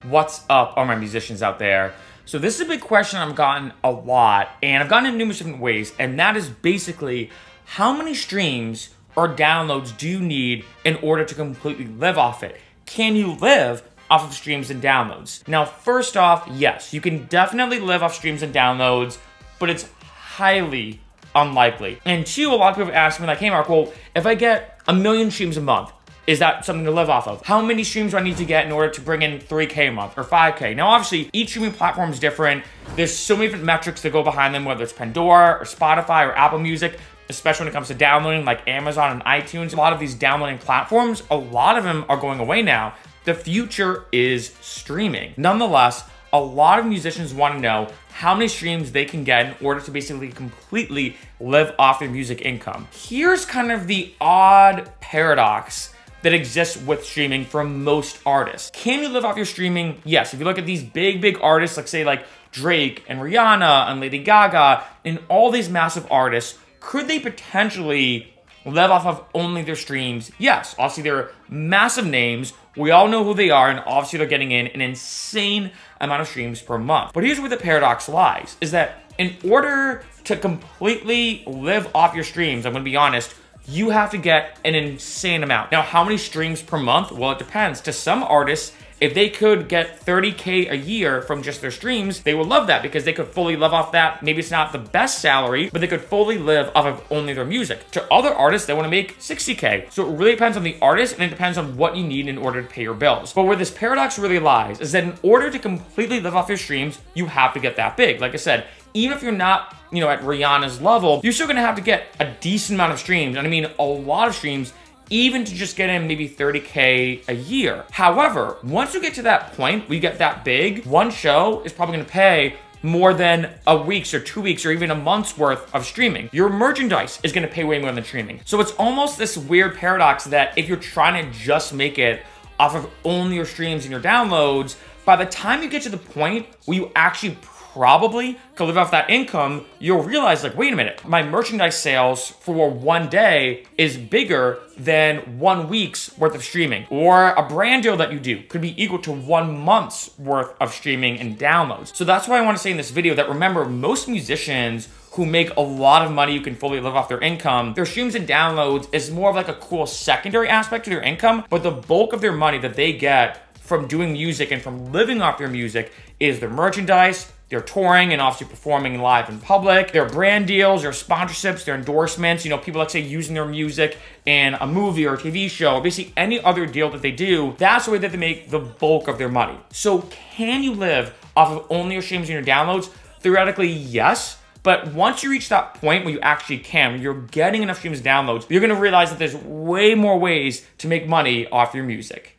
What's up, all my musicians out there? So this is a big question I've gotten a lot, and I've gotten in numerous different ways, and that is basically how many streams or downloads do you need in order to completely live off it? Can you live off of streams and downloads? Now, first off, yes, you can definitely live off streams and downloads, but it's highly unlikely. And two, a lot of people ask me like, hey Mark, well, if I get 1 million streams a month, is that something to live off of? How many streams do I need to get in order to bring in 3K a month or 5K? Now, obviously, each streaming platform is different. There's so many different metrics that go behind them, whether it's Pandora or Spotify or Apple Music, especially when it comes to downloading like Amazon and iTunes. A lot of these downloading platforms, a lot of them are going away now. The future is streaming. Nonetheless, a lot of musicians want to know how many streams they can get in order to basically completely live off their music income. Here's kind of the odd paradox that exists with streaming for most artists. Can you live off your streaming? Yes. If you look at these big artists, like say like Drake and Rihanna and Lady Gaga and all these massive artists, could they potentially live off of only their streams? Yes. Obviously, they're massive names. We all know who they are, and obviously they're getting in an insane amount of streams per month. But here's where the paradox lies, is that in order to completely live off your streams, I'm gonna be honest, you have to get an insane amount. Now, how many streams per month? Well, it depends. To some artists, if they could get 30K a year from just their streams, they would love that because they could fully live off that. Maybe it's not the best salary, but they could fully live off of only their music. To other artists, they want to make 60K. So it really depends on the artist, and it depends on what you need in order to pay your bills. But where this paradox really lies is that in order to completely live off your streams, you have to get that big. Like I said, even if you're not, at Rihanna's level, you're still gonna have to get a decent amount of streams. And I mean, a lot of streams, even to just get in maybe 30K a year. However, once you get to that point where you get that big, one show is probably gonna pay more than a week's or 2 weeks or even a month's worth of streaming. Your merchandise is gonna pay way more than streaming. So it's almost this weird paradox that if you're trying to just make it off of only your streams and your downloads, by the time you get to the point where you actually probably could live off that income, you'll realize like, wait a minute, my merchandise sales for one day is bigger than 1 week's worth of streaming. Or a brand deal that you do could be equal to 1 month's worth of streaming and downloads. So that's why I want to say in this video that remember, most musicians who make a lot of money, who can fully live off their income, their streams and downloads is more of like a cool secondary aspect to their income, but the bulk of their money that they get from doing music and from living off their music is their merchandise, their touring, and obviously performing live in public, their brand deals, their sponsorships, their endorsements, people like say using their music in a movie or a TV show, or basically any other deal that they do. That's the way that they make the bulk of their money. So can you live off of only your streams and your downloads? Theoretically, yes. But once you reach that point where you actually can, when you're getting enough streams and downloads, you're gonna realize that there's way more ways to make money off your music.